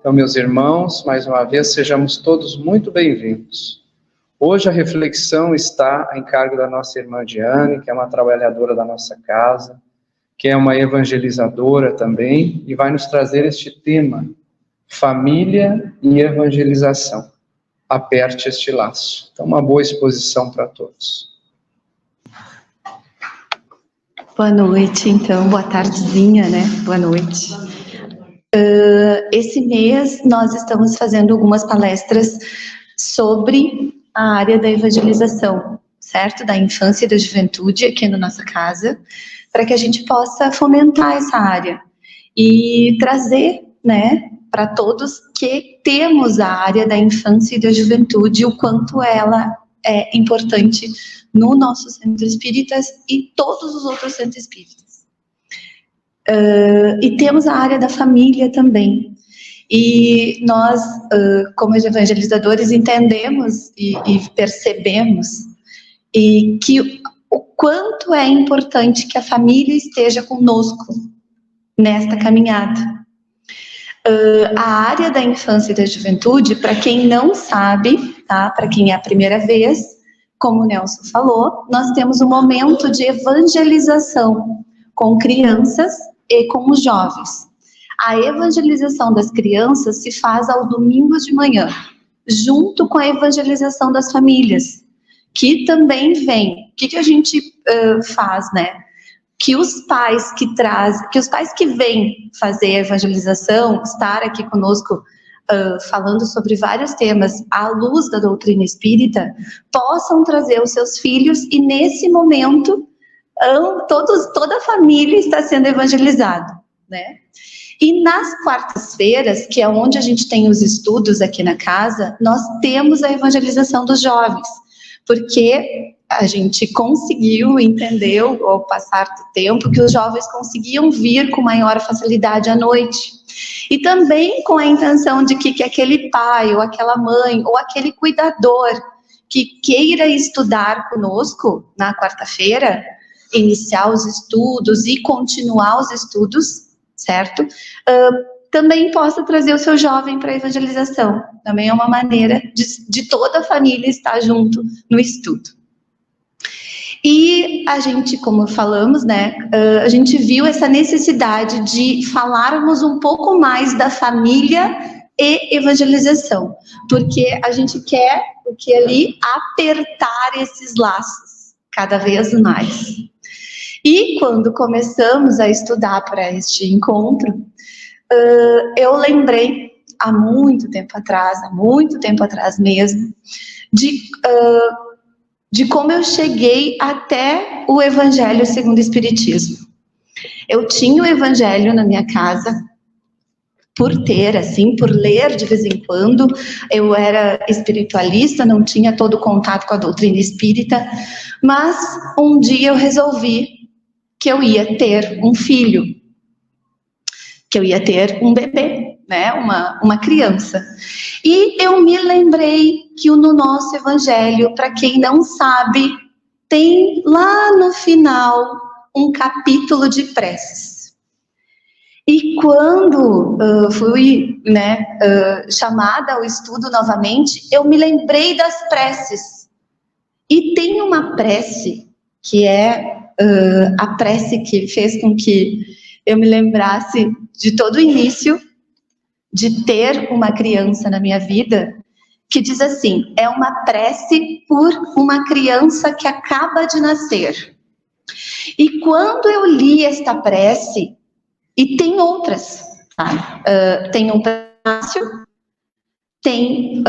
Então, meus irmãos, mais uma vez, sejamos todos muito bem-vindos. Hoje a reflexão está a encargo da nossa irmã Diane, que é uma trabalhadora da nossa casa, que é uma evangelizadora também, e vai nos trazer este tema, família e evangelização. Aperte este laço. Então, uma boa exposição para todos. Boa noite, então, boa tardezinha, né? Boa noite. Esse mês nós estamos fazendo algumas palestras sobre a área da evangelização, certo? Da infância e da juventude aqui na nossa casa, para que a gente possa fomentar essa área e trazer, né, para todos que temos a área da infância e da juventude, o quanto ela é importante no nosso centro espírita e todos os outros centros espíritas. E temos a área da família também. E nós, como evangelizadores, entendemos e percebemos que o quanto é importante que a família esteja conosco nesta caminhada. A área da infância e da juventude, para quem não sabe, tá? Para quem é a primeira vez, como o Nelson falou, nós temos um momento de evangelização com crianças e com os jovens. A evangelização das crianças se faz aos domingos de manhã, junto com a evangelização das famílias, que também vem. O que a gente faz, né? Que os pais que vêm fazer a evangelização, estar aqui conosco falando sobre vários temas à luz da doutrina espírita, possam trazer os seus filhos e nesse momento toda a família está sendo evangelizada, né? E nas quartas-feiras, que é onde a gente tem os estudos aqui na casa, nós temos a evangelização dos jovens, porque a gente conseguiu, entendeu, ao passar do tempo, que os jovens conseguiam vir com maior facilidade à noite. E também com a intenção de que aquele pai, ou aquela mãe, ou aquele cuidador que queira estudar conosco na quarta-feira, iniciar os estudos e continuar os estudos, certo? Também possa trazer o seu jovem para a evangelização. Também é uma maneira de toda a família estar junto no estudo. E a gente, como falamos, né, a gente viu essa necessidade de falarmos um pouco mais da família e evangelização, porque a gente quer o que ali apertar esses laços cada vez mais. E quando começamos a estudar para este encontro, eu lembrei há muito tempo atrás mesmo, de como eu cheguei até o Evangelho segundo o Espiritismo. Eu tinha o Evangelho na minha casa, por ler de vez em quando. Eu era espiritualista, não tinha todo o contato com a doutrina espírita, mas um dia eu resolvi que eu ia ter um filho, que eu ia ter um bebê, né, uma criança. E eu me lembrei que no nosso Evangelho, para quem não sabe, tem lá no final um capítulo de preces. E quando fui, né, chamada ao estudo novamente, eu me lembrei das preces. E tem uma prece que é a prece que fez com que eu me lembrasse de todo o início de ter uma criança na minha vida, que diz assim: é uma prece por uma criança que acaba de nascer. E quando eu li esta prece, e tem outras, tá? Tem um prefácio, tem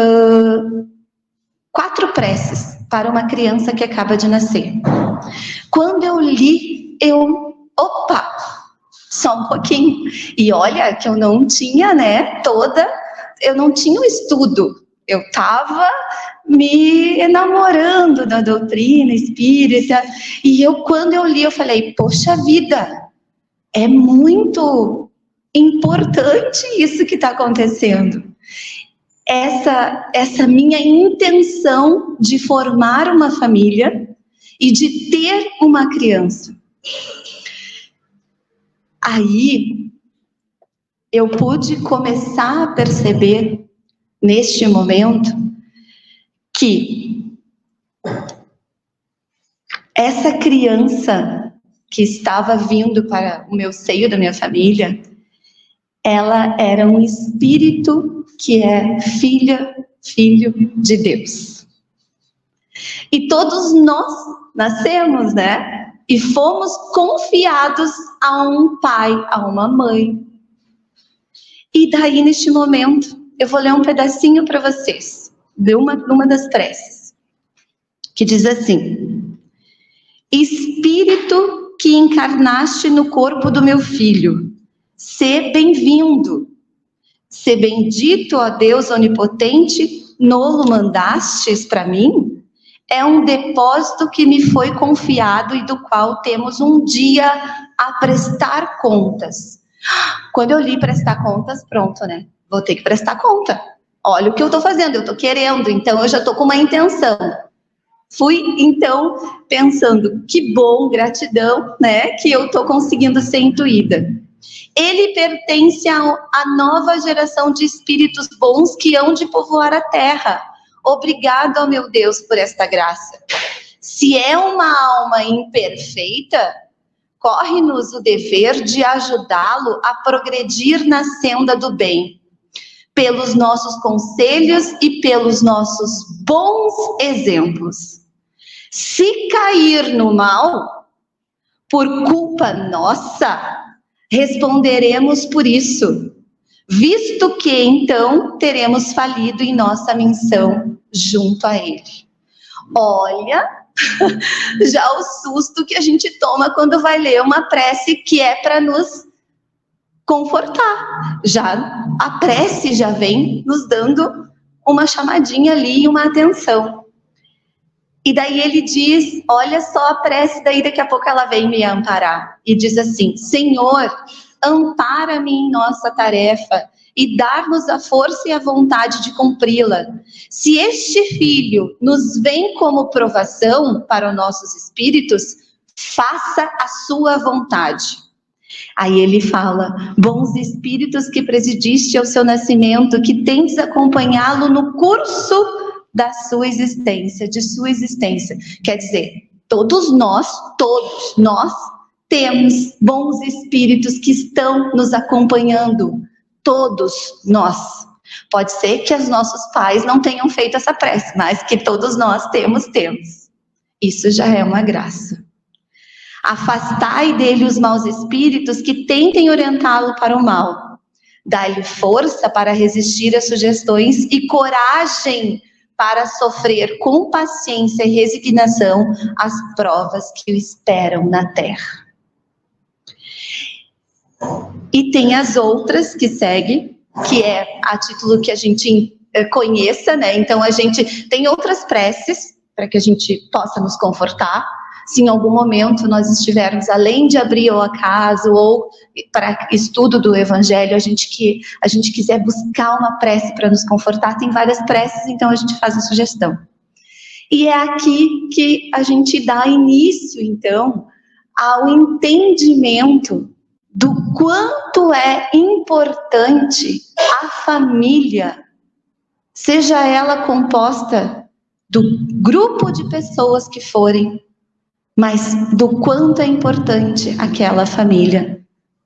4 preces para uma criança que acaba de nascer. Quando eu li, opa, só um pouquinho. E olha que eu não tinha, né, eu não tinha o estudo. Eu estava me enamorando da doutrina espírita. E quando eu li, eu falei, poxa vida, é muito importante isso que está acontecendo. Essa minha intenção de formar uma família e de ter uma criança. Aí eu pude começar a perceber, neste momento, que essa criança que estava vindo para o meu seio da minha família, ela era um espírito que é filho de Deus. E todos nós nascemos, né? E fomos confiados a um pai, a uma mãe. E daí, neste momento, eu vou ler um pedacinho para vocês, de uma das preces, que diz assim: Espírito que encarnaste no corpo do meu filho, sê bem-vindo, sê bendito, ó Deus onipotente, nolo mandastes para mim, é um depósito que me foi confiado e do qual temos um dia a prestar contas. Quando eu li prestar contas, pronto, né? Vou ter que prestar conta. Olha o que eu estou fazendo, eu estou querendo, então eu já estou com uma intenção. Fui, então, pensando, que bom, gratidão, né? Que eu estou conseguindo ser intuída. Ele pertence à nova geração de espíritos bons que hão de povoar a terra. Obrigado, ó meu Deus, por esta graça. Se é uma alma imperfeita, corre-nos o dever de ajudá-lo a progredir na senda do bem, pelos nossos conselhos e pelos nossos bons exemplos. Se cair no mal, por culpa nossa, responderemos por isso, visto que então teremos falido em nossa missão junto a Ele. Olha, já o susto que a gente toma quando vai ler uma prece que é para nos confortar. Já a prece já vem nos dando uma chamadinha ali, uma atenção. E daí ele diz, olha só a prece, daí daqui a pouco ela vem me amparar. E diz assim: Senhor, ampara-me em nossa tarefa e dar-nos a força e a vontade de cumpri-la. Se este filho nos vem como provação para os nossos espíritos, faça a sua vontade. Aí ele fala: bons espíritos que presidiste ao seu nascimento, que tendes acompanhá-lo no curso da sua existência, de sua existência. Quer dizer, todos nós temos bons espíritos que estão nos acompanhando. Todos nós. Pode ser que os nossos pais não tenham feito essa prece, mas que todos nós temos. Isso já é uma graça. Afastai dele os maus espíritos que tentem orientá-lo para o mal. Dai-lhe força para resistir às sugestões e coragem para sofrer com paciência e resignação as provas que o esperam na terra. E tem as outras que seguem, que é a título que a gente conheça, né? Então a gente tem outras preces para que a gente possa nos confortar. Se em algum momento nós estivermos, além de abrir o acaso ou para estudo do Evangelho, a gente quiser buscar uma prece para nos confortar, tem várias preces, então a gente faz a sugestão. E é aqui que a gente dá início, então, ao entendimento do quanto é importante a família, seja ela composta do grupo de pessoas que forem, mas do quanto é importante aquela família,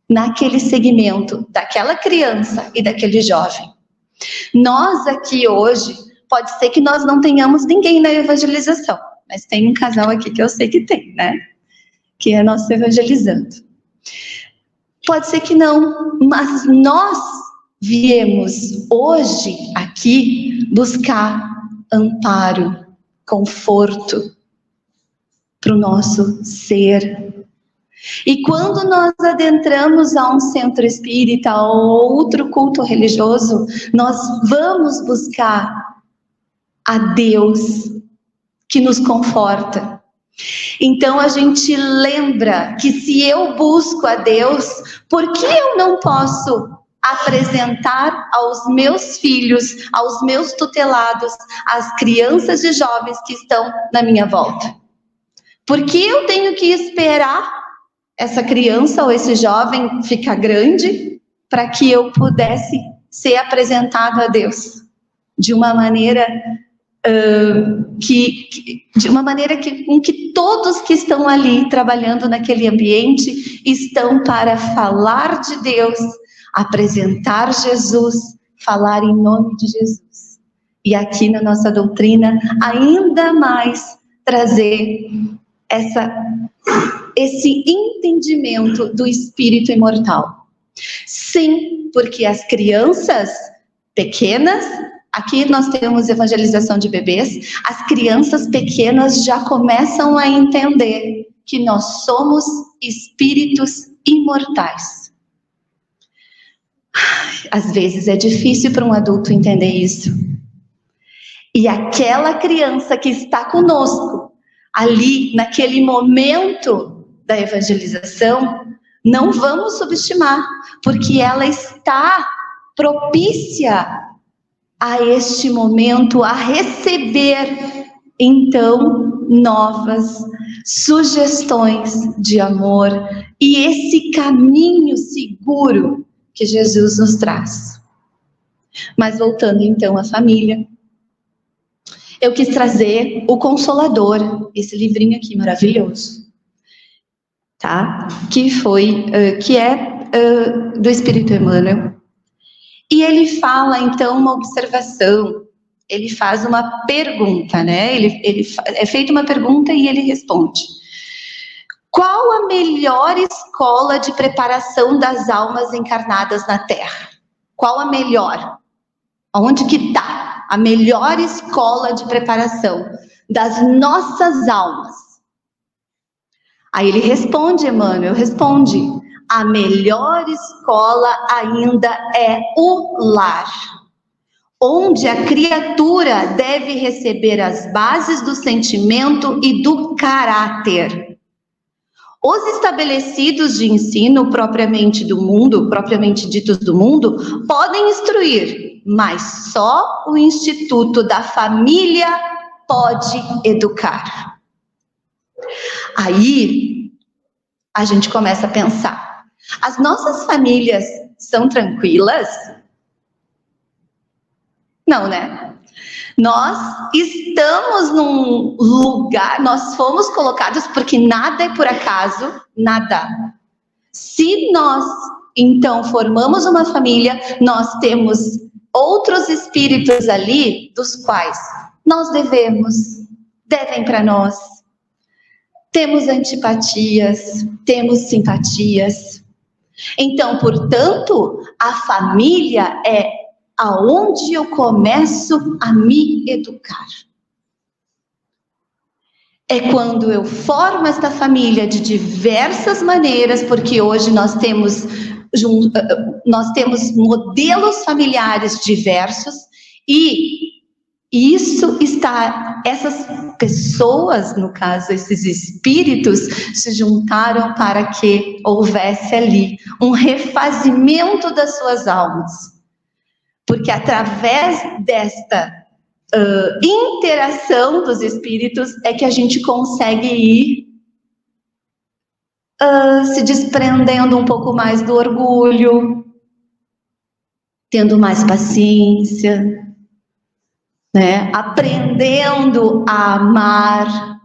naquele segmento, daquela criança e daquele jovem. Nós aqui hoje, pode ser que nós não tenhamos ninguém na evangelização, mas tem um casal aqui que eu sei que tem, né? Que é nós evangelizando. Pode ser que não, mas nós viemos hoje aqui buscar amparo, conforto para o nosso ser. E quando nós adentramos a um centro espírita ou outro culto religioso, nós vamos buscar a Deus que nos conforta. Então a gente lembra que se eu busco a Deus, por que eu não posso apresentar aos meus filhos, aos meus tutelados, às crianças e jovens que estão na minha volta? Por que eu tenho que esperar essa criança ou esse jovem ficar grande para que eu pudesse ser apresentado a Deus de uma maneira com que todos que estão ali trabalhando naquele ambiente estão para falar de Deus, apresentar Jesus, falar em nome de Jesus. E aqui na nossa doutrina, ainda mais trazer esse entendimento do espírito imortal. Sim, porque as crianças pequenas, aqui nós temos evangelização de bebês, as crianças pequenas já começam a entender que nós somos espíritos imortais. Às vezes é difícil para um adulto entender isso. E aquela criança que está conosco, ali, naquele momento da evangelização, não vamos subestimar, porque ela está propícia a este momento, a receber, então, novas sugestões de amor e esse caminho seguro que Jesus nos traz. Mas voltando então à família, eu quis trazer o Consolador, esse livrinho aqui maravilhoso, tá? Que é do Espírito Emmanuel. E ele fala então uma observação, ele faz uma pergunta, né? É feita uma pergunta e ele responde: qual a melhor escola de preparação das almas encarnadas na Terra? Qual a melhor? Onde que está a melhor escola de preparação das nossas almas? Aí ele responde, Emmanuel responde: a melhor escola ainda é o lar, onde a criatura deve receber as bases do sentimento e do caráter. Os estabelecidos de ensino propriamente ditos do mundo, podem instruir, mas só o Instituto da Família pode educar. Aí a gente começa a pensar: as nossas famílias são tranquilas? Não, né? Nós estamos num lugar, nós fomos colocados porque nada é por acaso, nada. Se nós, então, formamos uma família, nós temos outros espíritos ali, dos quais nós devem para nós. Temos antipatias, temos simpatias. Então, portanto, a família é aonde eu começo a me educar. É quando eu formo esta família de diversas maneiras, porque hoje nós temos modelos familiares diversos, e essas pessoas, no caso, esses espíritos, se juntaram para que houvesse ali um refazimento das suas almas. Porque através desta interação dos espíritos é que a gente consegue ir se desprendendo um pouco mais do orgulho, tendo mais paciência, né? Aprendendo a amar,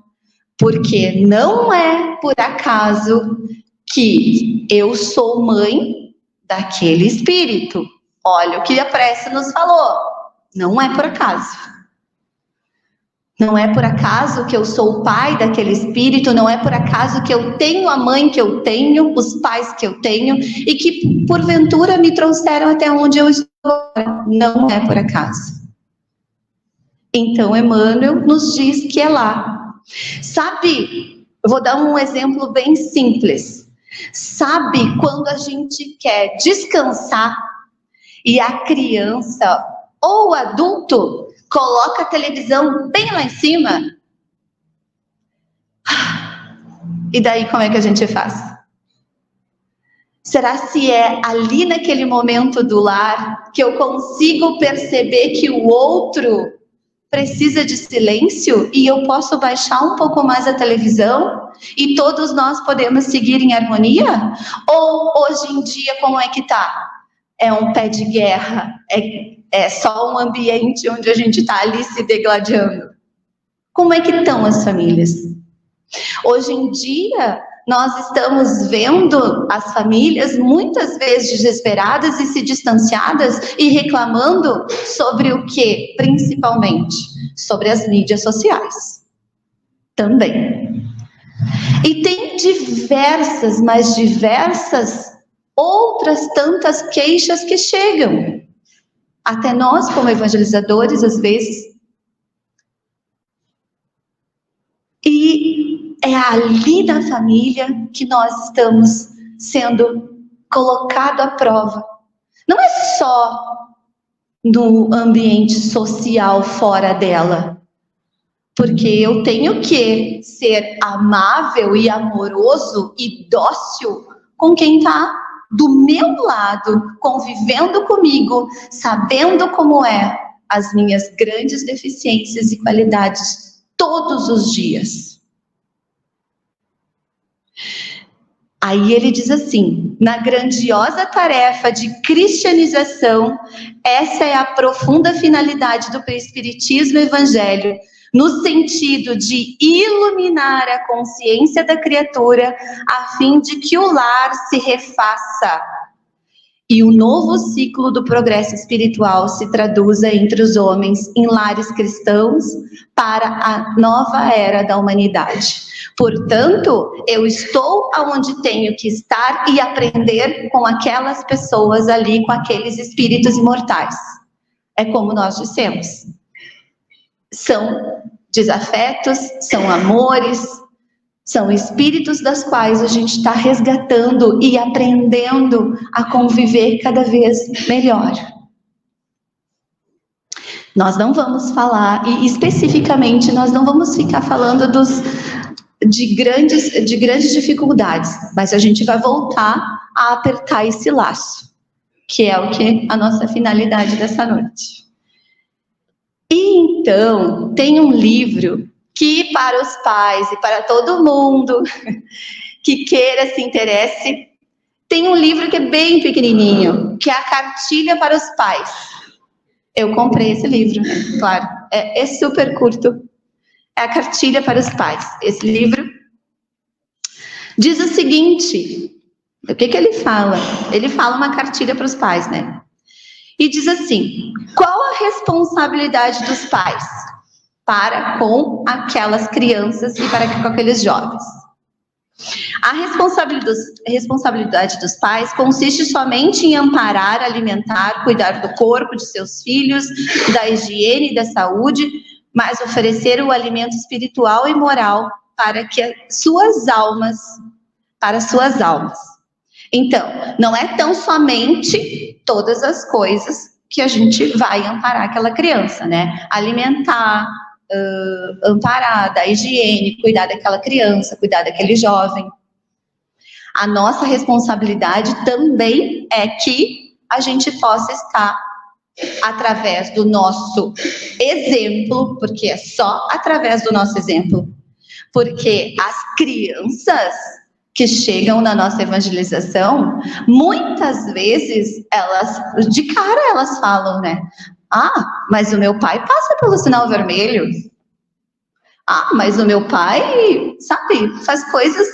porque não é por acaso que eu sou mãe daquele espírito. Olha o que a prece nos falou. Não é por acaso. Não é por acaso que eu sou o pai daquele espírito, não é por acaso que eu tenho a mãe que eu tenho, os pais que eu tenho, e que porventura me trouxeram até onde eu estou. Não é por acaso. Então, Emmanuel nos diz que é lá. Sabe, eu vou dar um exemplo bem simples. Sabe quando a gente quer descansar e a criança ou o adulto coloca a televisão bem lá em cima? E daí como é que a gente faz? Será se é ali naquele momento do lar que eu consigo perceber que o outro precisa de silêncio e eu posso baixar um pouco mais a televisão e todos nós podemos seguir em harmonia? Ou hoje em dia como é que tá? é um pé de guerra, é só um ambiente onde a gente está ali se degladiando. Como é que estão as famílias? Hoje em dia, nós estamos vendo as famílias muitas vezes desesperadas e se distanciadas e reclamando sobre o quê? Principalmente sobre as mídias sociais. Também. E tem diversas, mas diversas outras tantas queixas que chegam. Até nós, como evangelizadores, às vezes. E é ali na família que nós estamos sendo colocados à prova. Não é só no ambiente social fora dela. Porque eu tenho que ser amável e amoroso e dócil com quem está do meu lado, convivendo comigo, sabendo como é as minhas grandes deficiências e qualidades todos os dias. Aí ele diz assim, na grandiosa tarefa de cristianização, essa é a profunda finalidade do Espiritismo e Evangelho, no sentido de iluminar a consciência da criatura, a fim de que o lar se refaça e o novo ciclo do progresso espiritual se traduza entre os homens em lares cristãos para a nova era da humanidade. Portanto, eu estou aonde tenho que estar e aprender com aquelas pessoas ali, com aqueles espíritos imortais. É como nós dissemos. São desafetos, são amores, são espíritos das quais a gente está resgatando e aprendendo a conviver cada vez melhor. Nós não vamos falar, e especificamente nós não vamos ficar falando de grandes dificuldades, mas a gente vai voltar a apertar esse laço, que é o que a nossa finalidade dessa noite. E então, tem um livro que para os pais e para todo mundo que queira, se interesse, tem um livro que é bem pequenininho, que é a Cartilha para os Pais. Eu comprei esse livro, né? Claro, é super curto. É a Cartilha para os Pais. Esse livro diz o seguinte, o que ele fala? Ele fala uma cartilha para os pais, né? E diz assim, qual a responsabilidade dos pais para com aquelas crianças e para com aqueles jovens? A responsabilidade dos pais consiste somente em amparar, alimentar, cuidar do corpo de seus filhos, da higiene e da saúde, mas oferecer o alimento espiritual e moral para suas almas. Então, não é tão somente todas as coisas que a gente vai amparar aquela criança, né? Alimentar, amparar, dar higiene, cuidar daquela criança, cuidar daquele jovem. A nossa responsabilidade também é que a gente possa estar através do nosso exemplo, porque é só através do nosso exemplo, porque as crianças que chegam na nossa evangelização, muitas vezes de cara elas falam, né? Ah, mas o meu pai passa pelo sinal vermelho. Ah, mas o meu pai, sabe, faz coisas.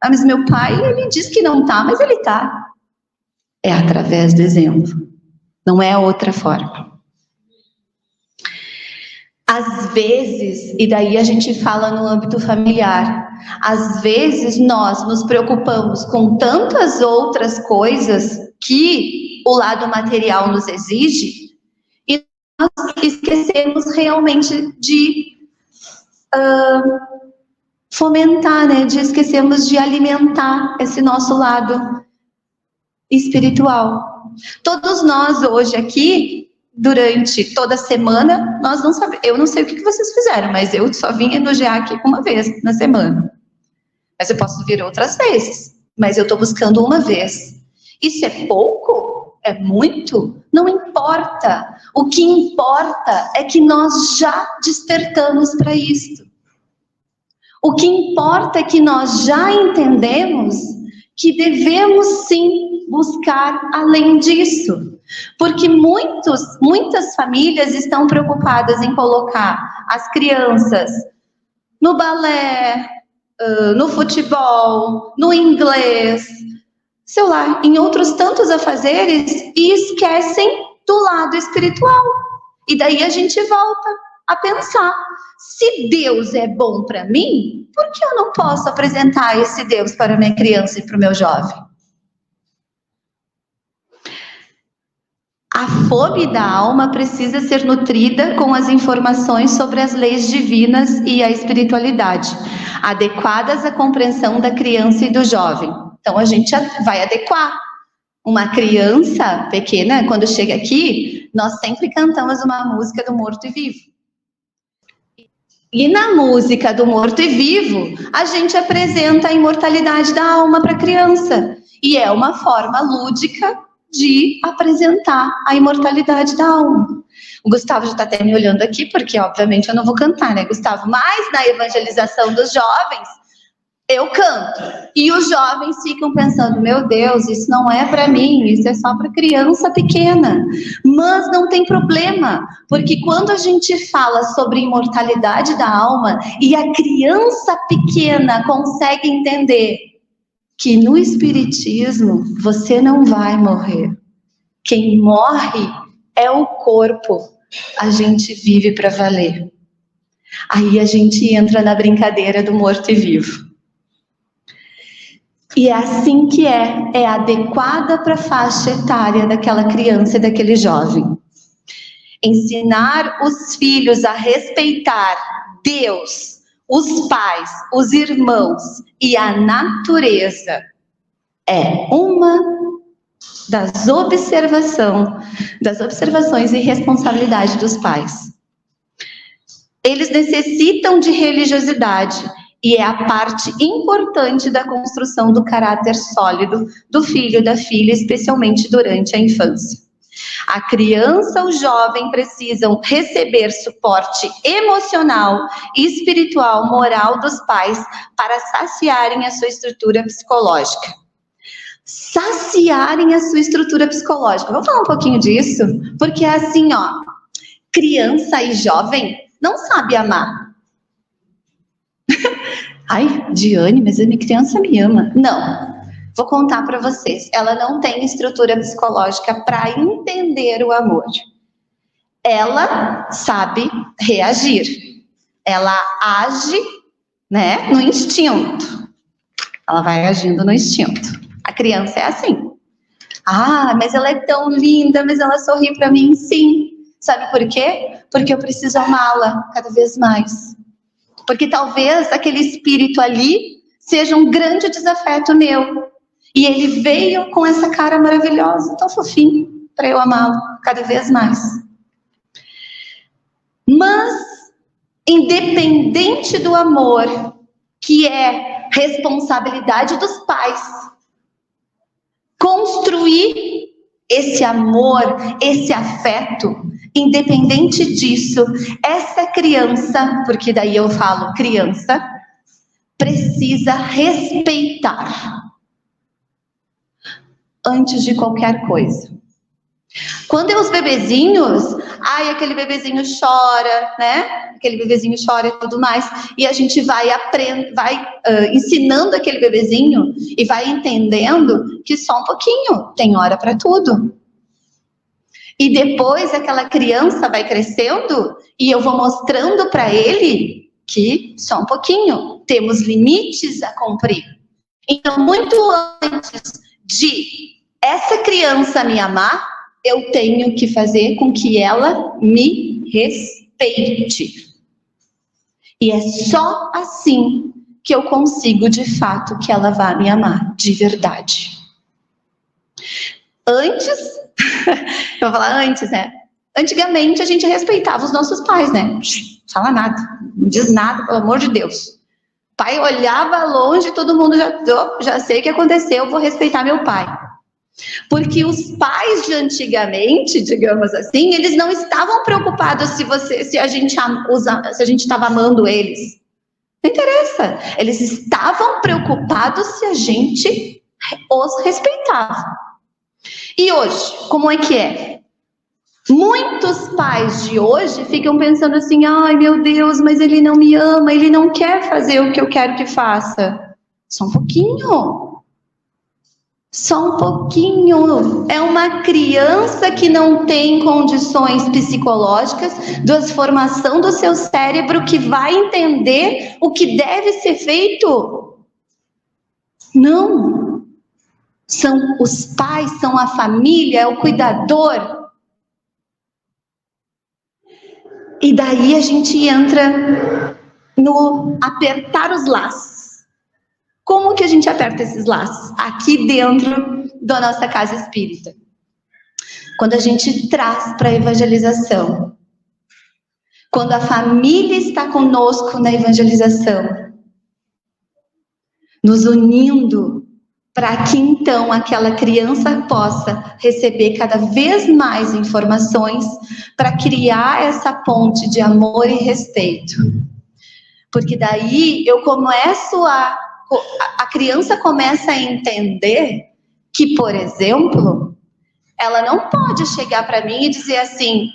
Ah, mas meu pai, ele diz que não tá, mas ele tá. É através do exemplo. Não é outra forma. Às vezes, e daí a gente fala no âmbito familiar, às vezes nós nos preocupamos com tantas outras coisas que o lado material nos exige e nós esquecemos realmente de fomentar, né? Esquecemos de alimentar esse nosso lado espiritual. Todos nós hoje aqui, durante toda a semana, nós não sabemos, eu não sei o que vocês fizeram, mas eu só vim elogiar aqui uma vez na semana. Mas eu posso vir outras vezes, mas eu estou buscando uma vez. Isso é pouco? É muito? Não importa. O que importa é que nós já despertamos para isso. O que importa é que nós já entendemos que devemos sim buscar além disso. Porque muitas famílias estão preocupadas em colocar as crianças no balé, no futebol, no inglês, sei lá, em outros tantos afazeres, e esquecem do lado espiritual. E daí a gente volta a pensar, se Deus é bom para mim, por que eu não posso apresentar esse Deus para a minha criança e para o meu jovem? A fome da alma precisa ser nutrida com as informações sobre as leis divinas e a espiritualidade, adequadas à compreensão da criança e do jovem. Então a gente vai adequar. Uma criança pequena, quando chega aqui, nós sempre cantamos uma música do Morto e Vivo. E na música do Morto e Vivo, a gente apresenta a imortalidade da alma para a criança. E é uma forma lúdica de apresentar a imortalidade da alma. O Gustavo já está até me olhando aqui, porque obviamente eu não vou cantar, né, Gustavo? Mas na evangelização dos jovens, eu canto. E os jovens ficam pensando, meu Deus, isso não é para mim, isso é só para criança pequena. Mas não tem problema, porque quando a gente fala sobre imortalidade da alma e a criança pequena consegue entender que no espiritismo você não vai morrer. Quem morre é o corpo. A gente vive para valer. Aí a gente entra na brincadeira do morto e vivo. E é assim que é adequada para a faixa etária daquela criança e daquele jovem. Ensinar os filhos a respeitar Deus, os pais, os irmãos e a natureza é uma das observações e responsabilidade dos pais. Eles necessitam de religiosidade e é a parte importante da construção do caráter sólido do filho e da filha, especialmente durante a infância. A criança ou jovem precisam receber suporte emocional, espiritual, moral dos pais para saciarem a sua estrutura psicológica. Saciarem a sua estrutura psicológica. Vamos falar um pouquinho disso? Porque é assim, ó, criança e jovem não sabe amar. Ai, Diane, mas a minha criança me ama. Não. Vou contar para vocês, ela não tem estrutura psicológica para entender o amor. Ela sabe reagir. Ela age, né, no instinto. Ela vai agindo no instinto. A criança é assim. Ah, mas ela é tão linda, mas ela sorri para mim, sim. Sabe por quê? Porque eu preciso amá-la cada vez mais. Porque talvez aquele espírito ali seja um grande desafeto meu. E ele veio com essa cara maravilhosa, tão fofinho, para eu amá-lo cada vez mais. Mas, independente do amor, que é responsabilidade dos pais, construir esse amor, esse afeto, independente disso, essa criança, porque daí eu falo criança, precisa respeitar antes de qualquer coisa. Quando é os bebezinhos, ai, aquele bebezinho chora, né? Aquele bebezinho chora e tudo mais, e a gente vai ensinando aquele bebezinho e vai entendendo que só um pouquinho, tem hora para tudo. E depois aquela criança vai crescendo e eu vou mostrando para ele que só um pouquinho, temos limites a cumprir. Então, muito antes de essa criança me amar, eu tenho que fazer com que ela me respeite. E é só assim que eu consigo, de fato, que ela vá me amar, de verdade. Antes, eu vou falar antes, né? Antigamente a gente respeitava os nossos pais, né? Não fala nada, não diz nada, pelo amor de Deus. O pai olhava longe, todo mundo já sei o que aconteceu, vou respeitar meu pai. Porque os pais de antigamente, digamos assim, eles não estavam preocupados se a gente estava amando eles. Não interessa. Eles estavam preocupados se a gente os respeitavam. E hoje, como é que é? Muitos pais de hoje ficam pensando assim, ai meu Deus, mas ele não me ama, ele não quer fazer o que eu quero que faça. Só um pouquinho. Só um pouquinho. É uma criança que não tem condições psicológicas, da formação do seu cérebro, que vai entender o que deve ser feito. Não. São os pais, são a família, é o cuidador. E daí a gente entra no apertar os laços. Como que a gente aperta esses laços? Aqui dentro da nossa casa espírita. Quando a gente traz para a evangelização. Quando a família está conosco na evangelização. Nos unindo para que então aquela criança possa receber cada vez mais informações para criar essa ponte de amor e respeito. Porque daí eu começo a criança começa a entender que, por exemplo, ela não pode chegar para mim e dizer assim,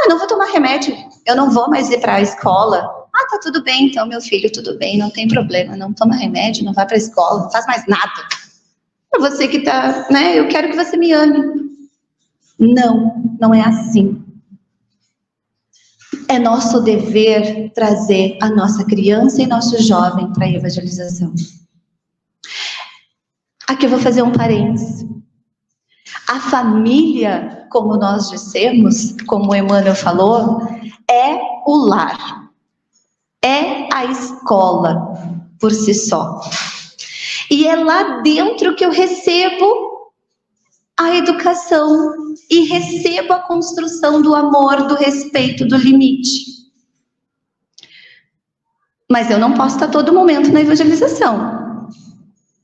eu não vou tomar remédio, eu não vou mais ir para a escola. Tá tudo bem então, meu filho, tudo bem, não tem problema, não toma remédio, não vai para a escola, não faz mais nada. Você que tá, né, eu quero que você me ame. Não é assim. É nosso dever trazer a nossa criança e nosso jovem para a evangelização. Aqui eu vou fazer um parênteses. A família, como nós dissemos, como o Emmanuel falou, é o lar. É a escola por si só. E é lá dentro que eu recebo a educação e recebo a construção do amor, do respeito, do limite. Mas eu não posso estar todo momento na evangelização,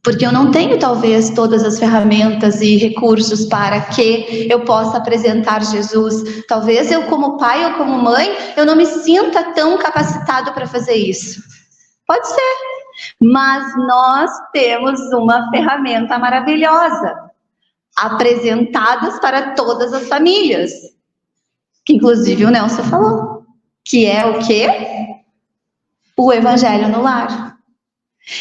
porque eu não tenho talvez todas as ferramentas e recursos para que eu possa apresentar Jesus. Talvez eu como pai ou como mãe, eu não me sinta tão capacitado para fazer isso. Pode ser, mas nós temos uma ferramenta maravilhosa, apresentadas para todas as famílias, que inclusive o Nelson falou, que é o quê? O Evangelho no lar.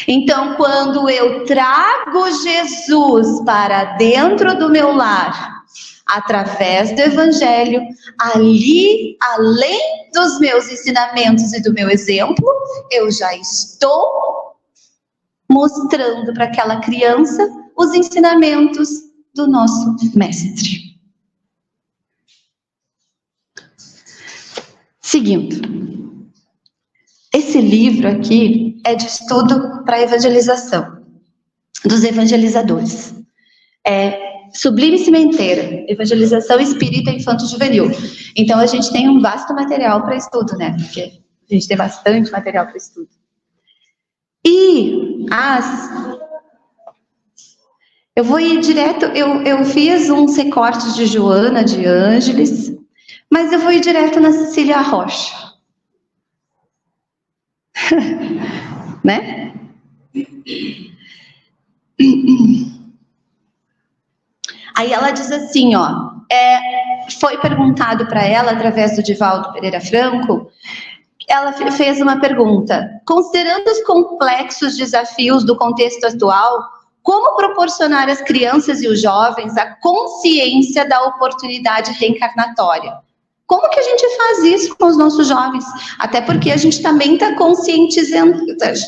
Então, quando eu trago Jesus para dentro do meu lar, através do Evangelho, ali, além dos meus ensinamentos e do meu exemplo, eu já estou mostrando para aquela criança os ensinamentos do nosso mestre. Seguindo, esse livro aqui é de estudo para evangelização, dos evangelizadores. É Sublime Cimenteira, Evangelização Espírita Infanto-Juvenil. Então a gente tem um vasto material para estudo, né? Porque a gente tem bastante material para estudo. E eu vou ir direto, eu fiz uns recortes de Joana de Ângeles, mas eu vou ir direto na Cecília Rocha. Né? Aí ela diz assim, foi perguntado para ela, através do Divaldo Pereira Franco, ela fez uma pergunta: considerando os complexos desafios do contexto atual, como proporcionar às crianças e os jovens a consciência da oportunidade reencarnatória? Como que a gente faz isso com os nossos jovens? Até porque a gente também está conscientizando,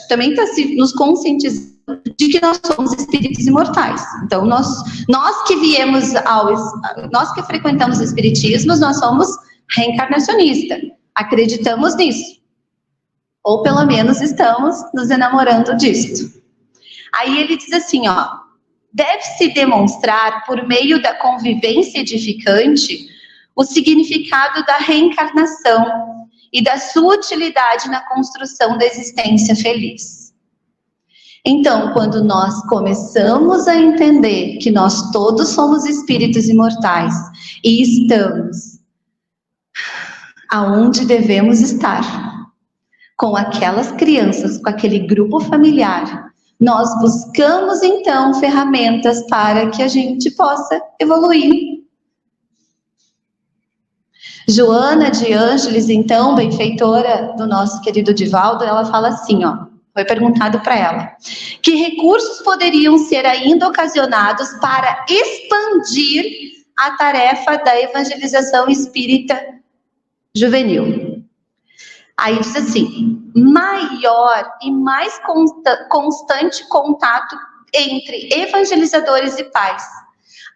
também está nos conscientizando de que nós somos espíritos imortais. Então, nós que viemos nós que frequentamos o espiritismo, nós somos reencarnacionistas. Acreditamos nisso. Ou pelo menos estamos nos enamorando disso. Aí ele diz assim, deve-se demonstrar por meio da convivência edificante o significado da reencarnação e da sua utilidade na construção da existência feliz. Então, quando nós começamos a entender que nós todos somos espíritos imortais e estamos aonde devemos estar, com aquelas crianças, com aquele grupo familiar, nós buscamos então ferramentas para que a gente possa evoluir. Joana de Ângeles, então, benfeitora do nosso querido Divaldo, ela fala assim, ó, foi perguntado para ela, que recursos poderiam ser ainda ocasionados para expandir a tarefa da evangelização espírita juvenil? Aí diz assim, maior e mais constante contato entre evangelizadores e pais.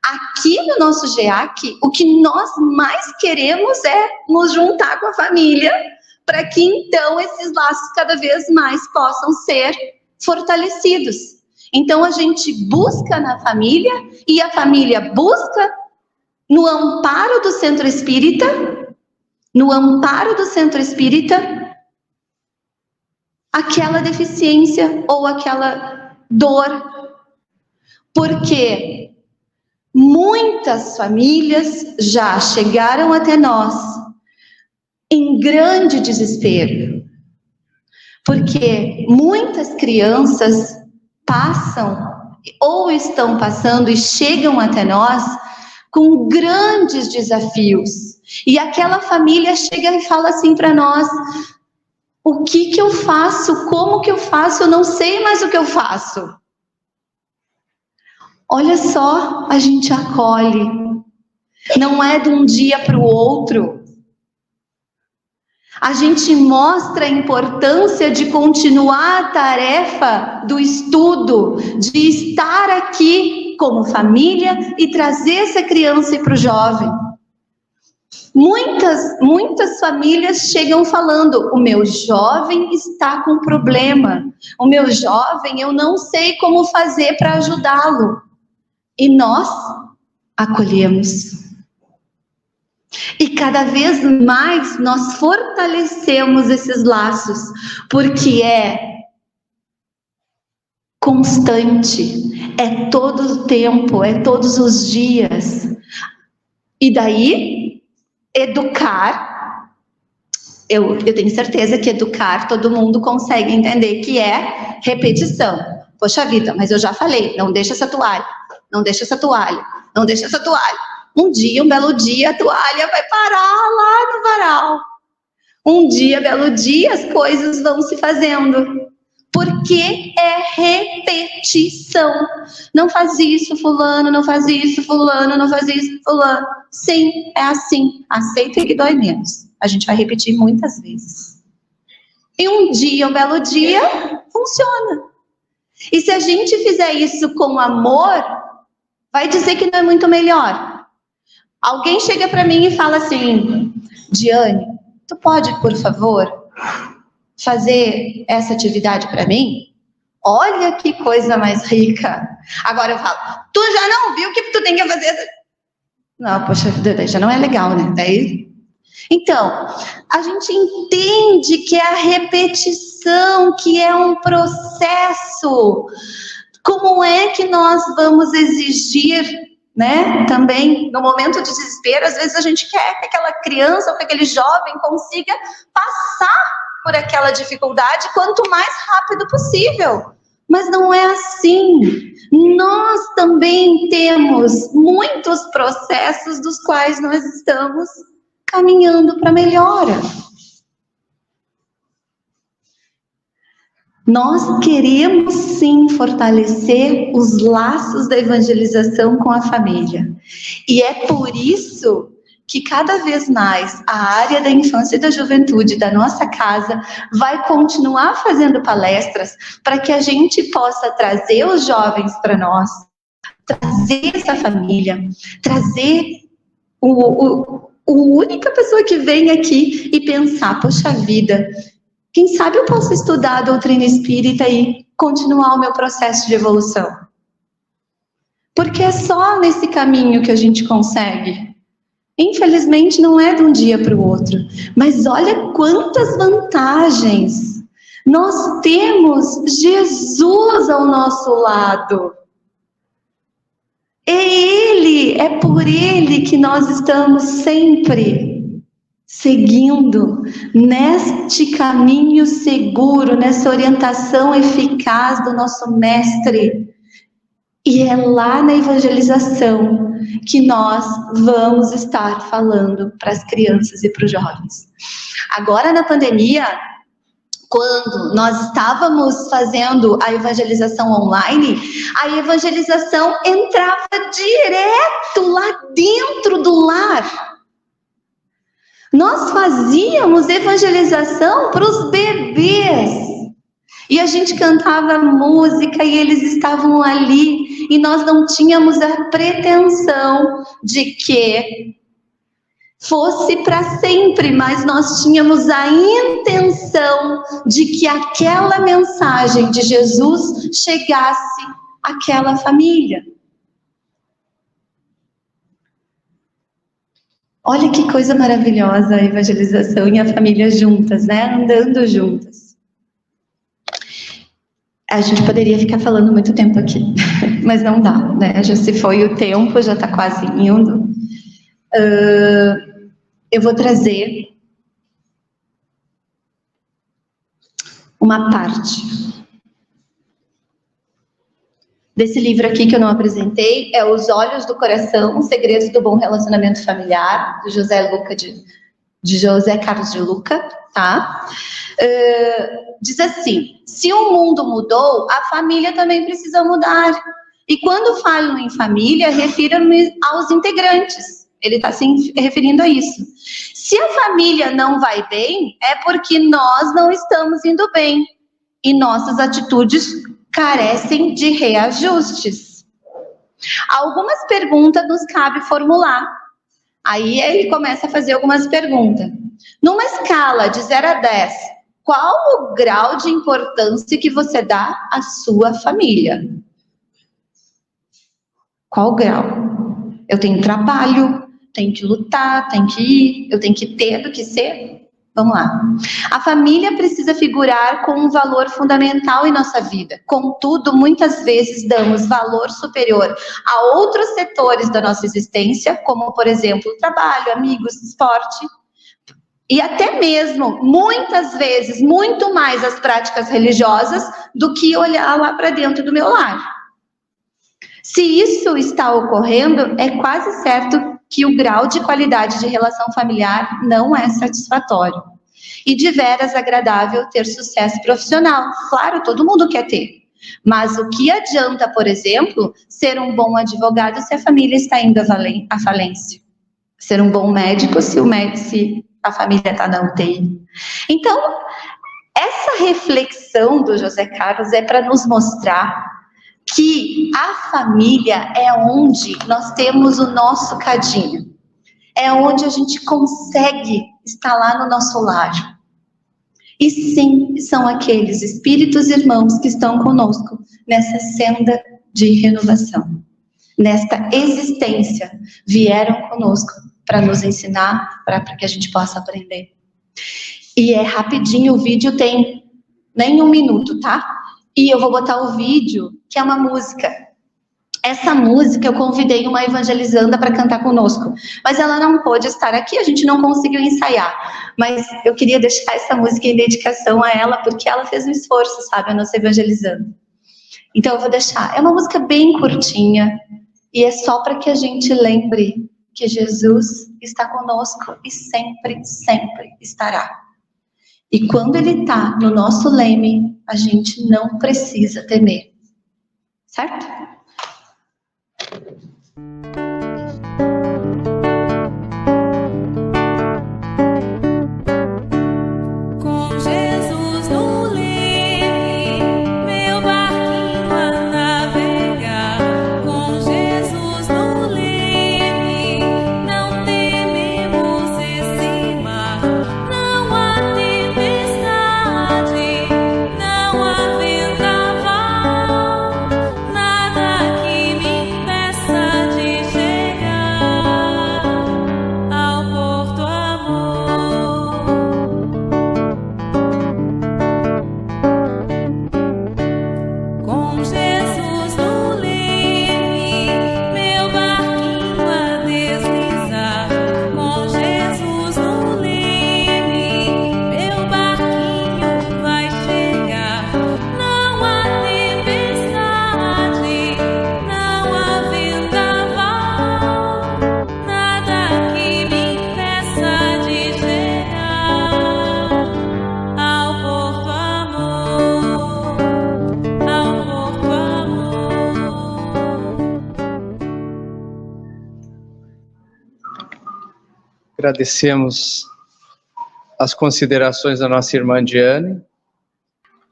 Aqui no nosso GEAC, o que nós mais queremos é nos juntar com a família, para que então esses laços cada vez mais possam ser fortalecidos. Então a gente busca na família, e a família busca no amparo do centro espírita, aquela deficiência ou aquela dor. Porque muitas famílias já chegaram até nós em grande desespero, porque muitas crianças passam ou estão passando e chegam até nós com grandes desafios, e aquela família chega e fala assim para nós, o que eu faço, como que eu faço, eu não sei mais o que eu faço. Olha só, a gente acolhe, não é de um dia para o outro. A gente mostra a importância de continuar a tarefa do estudo, de estar aqui como família e trazer essa criança para o jovem. Muitas famílias chegam falando, o meu jovem está com problema, o meu jovem, eu não sei como fazer para ajudá-lo. E nós acolhemos. E cada vez mais nós fortalecemos esses laços, porque é constante, é todo o tempo, é todos os dias. E daí, educar, eu tenho certeza que educar todo mundo consegue entender que é repetição. Poxa vida, mas eu já falei, não deixa essa toalha, não deixa essa toalha, não deixa essa toalha. Um dia, um belo dia, a toalha vai parar lá no varal. Um dia, belo dia, as coisas vão se fazendo. Porque é repetição. Não faz isso, fulano, não faz isso, fulano, não faz isso, fulano. Sim, é assim. Aceita que dói menos. A gente vai repetir muitas vezes. E um dia, um belo dia, funciona. E se a gente fizer isso com amor, vai dizer que não é muito melhor. Alguém chega para mim e fala assim, Diane, tu pode, por favor, fazer essa atividade para mim? Olha que coisa mais rica. Agora eu falo, tu já não viu o que tu tem que fazer? Não, poxa vida, já não é legal, né? Daí... Então, a gente entende que é a repetição, que é um processo. Como é que nós vamos exigir, né? Também, no momento de desespero, às vezes a gente quer que aquela criança ou que aquele jovem consiga passar por aquela dificuldade quanto mais rápido possível. Mas não é assim. Nós também temos muitos processos dos quais nós estamos caminhando para melhora. Nós queremos sim fortalecer os laços da evangelização com a família. E é por isso que cada vez mais a área da infância e da juventude da nossa casa vai continuar fazendo palestras para que a gente possa trazer os jovens para nós, trazer essa família, trazer a única pessoa que vem aqui e pensar, poxa vida, quem sabe eu posso estudar a doutrina espírita e continuar o meu processo de evolução. Porque é só nesse caminho que a gente consegue. Infelizmente não é de um dia para o outro, mas olha quantas vantagens. Nós temos Jesus ao nosso lado. É por Ele que nós estamos sempre. seguindo neste caminho seguro, nessa orientação eficaz do nosso Mestre. E é lá na evangelização que nós vamos estar falando para as crianças e para os jovens. Agora, na pandemia, quando nós estávamos fazendo a evangelização online, a evangelização entrava direto lá dentro do lar. Nós fazíamos evangelização para os bebês. E a gente cantava música e eles estavam ali. E nós não tínhamos a pretensão de que fosse para sempre, mas nós tínhamos a intenção de que aquela mensagem de Jesus chegasse àquela família. Olha que coisa maravilhosa a evangelização e a família juntas, né? Andando juntas. A gente poderia ficar falando muito tempo aqui, mas não dá, né? Já se foi o tempo, já está quase indo. Eu vou trazer uma parte desse livro aqui que eu não apresentei, é Os Olhos do Coração, Segredos do Bom Relacionamento Familiar, do de José Carlos de Luca, tá? Diz assim: se o mundo mudou, a família também precisa mudar. E quando falo em família, refiro-me aos integrantes. Ele está se referindo a isso. Se a família não vai bem, é porque nós não estamos indo bem. E nossas atitudes carecem de reajustes. Algumas perguntas nos cabe formular. Aí ele começa a fazer algumas perguntas. Numa escala de 0 a 10, qual o grau de importância que você dá à sua família? Qual grau? Eu tenho trabalho, tenho que lutar, tenho que ir, eu tenho que ter do que ser? Vamos lá. A família precisa figurar com um valor fundamental em nossa vida. Contudo, muitas vezes damos valor superior a outros setores da nossa existência, como, por exemplo, trabalho, amigos, esporte. E até mesmo, muitas vezes, muito mais as práticas religiosas do que olhar lá para dentro do meu lar. Se isso está ocorrendo, é quase certo que o grau de qualidade de relação familiar não é satisfatório. E de veras agradável ter sucesso profissional. Claro, todo mundo quer ter. Mas o que adianta, por exemplo, ser um bom advogado se a família está indo à falência? Ser um bom médico se a família está na UTI? Então, essa reflexão do José Carlos é para nos mostrar que a família é onde nós temos o nosso cadinho. É onde a gente consegue estar lá no nosso lar. E sim, são aqueles espíritos irmãos que estão conosco nessa senda de renovação. Nesta existência, vieram conosco para nos ensinar, para que a gente possa aprender. E é rapidinho, o vídeo tem nem 1 minuto, tá? E eu vou botar o vídeo, que é uma música. Essa música eu convidei uma evangelizanda para cantar conosco, mas ela não pôde estar aqui, a gente não conseguiu ensaiar. Mas eu queria deixar essa música em dedicação a ela, porque ela fez um esforço, sabe, a nossa evangelizanda. Então eu vou deixar. É uma música bem curtinha, e é só para que a gente lembre que Jesus está conosco e sempre, sempre estará. E quando ele está no nosso leme, a gente não precisa temer. Certo? Com Jesus no leme, Agradecemos as considerações da nossa irmã Diane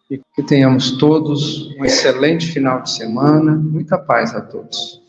e que tenhamos todos um excelente final de semana. Muita paz a todos.